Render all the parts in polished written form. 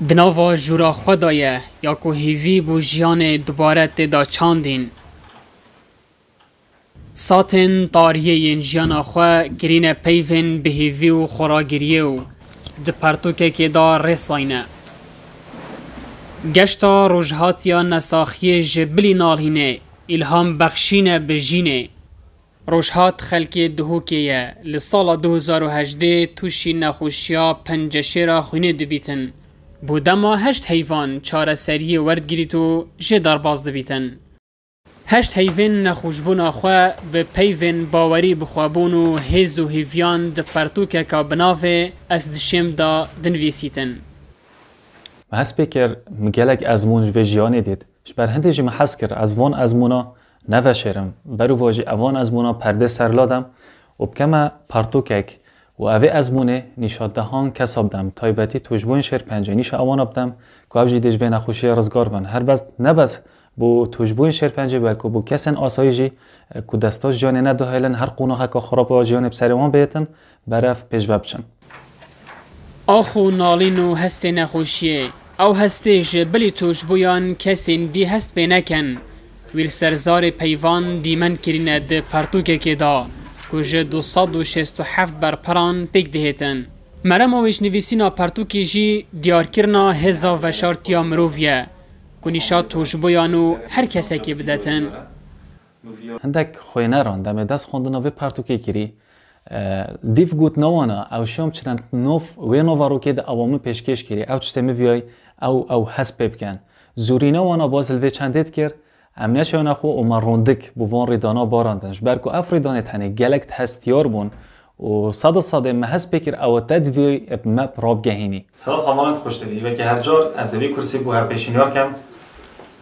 دناوا جورا خدایه یا که هیوی بو جیان دوباره تدا چاندین. ساتن تاریه جیانا خواه گرین پیون به هیوی و خوراگیریه و دپرتوکه که دا رساینه. گشتا روژهاتیا نساخیه جبلی نالینه الهام بخشینه بجینه. روژهات خلکی دهوکیه لسال 2018 توشی نخوشیا پنجشه را خونه دبیتن. بودما 8 حیوان چاره سریه ورد گریتو جدار باز دبیتن. 8 حیوان نخوشبون خواه به پیون باوری بخوابون و هز و هیویان ده پرتوکه که بنافه از دشم دا دنویسیتن. محس بکر مگلک ازمون و جیانه دید. شبر هنده جی محس کر از وان ازمونا نوشرم. برو واجی اوان ازمونا پرده سرلادم و بکم پرتوکک و اوه ازمونه نیشاد دهان کساب دم تایبتی توجبون شهر پنجه نیش اوان ابدم که اوجی دیجوه نخوشی رزگار بن هر بس نبس بو توجبون شهر پنجه بلکو بو کسن آسایجی که دستاش جانه ندهیلن هر قونه که خراب و جانه بسریوان بیتن برف پیشوه بچن. آخو نالینو هست نخوشیه او هستیش بلی توجبویان کسین دی هست بینکن ویل سرزار پیوان دیمن کرینه ده پرتوکه که دا کجه 267 بر پران پیک دهیتن. مرم اویش نویسینا پرتوکی جی دیار کرنا هزا و شارتیا مروفیه کنیشا توجبویانو هر کسی که بدتن. هندک خوینه ران دم دست خوندنا و پرتوکی کری دیف گوت نوانا او شام چرند نوف و نوارو که ده عوامو پیشکش کری او چتمی ویای او حس بکن زوری نوانا بازل و چندت کر امنیش یا نخو او مروندک بوان ریدانا باراندنش برکو اف ریدانت هنه گلکت هستیار بون و صد محس بکر او تدوی مپ راب گهینی سلام خمانت خوش دوی و که هر جار از دوی کرسی بو هر پیشینیار کم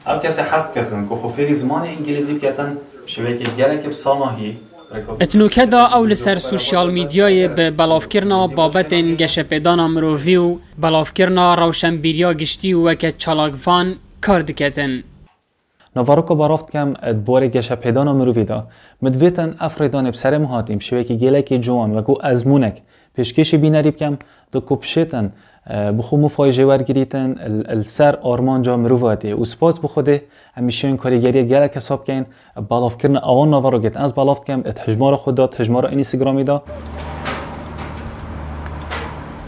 او کسی حست کردن که خوفیری زمان انگلیزی بکتن شوی که گلک بساناهی اتنوکه دا اول سر سوشیال میدیای به بلافکرنا بابتن گشپیدانا مروفی و بلافکرنا روشنبیریا گشتی و که چالاگوان کار دکتن. نوارکو بارافت کم ادبار گشپیدانا مروفی دا مدویتن افریدان بسر مهاتیم شوی که گلک جوان و که ازمونک پیشکشی بینریب کم دو کپشتن بخو مفایجه ورگریتن السر آرمان جا مروفاتی و سپاس بخوده همیشه این کاریگری گلک حساب کن بالاف کرن آوان نوارو گت از بالافت کم اتحجمار خود داد تحجمار اینستاگرامی دا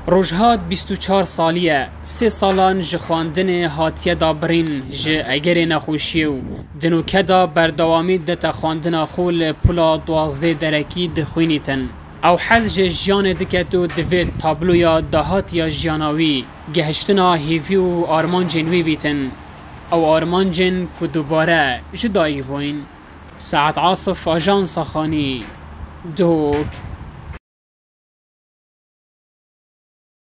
روژهات 24 سالیه 3 سالان جخواندن هاتیه دا برین جه اگر نخوشیه و دنوکه دا بردوامی ده خواندن خول پولا 12 درکی دخوینیتن او حز جیان دکتو دوید تابلویا دهات یا جیاناوی گهشتنا هیوی و آرمان جنوی بیتن او آرمان جن که دوباره جدایی بوین. ساعت عاصف آجانس خانی دوک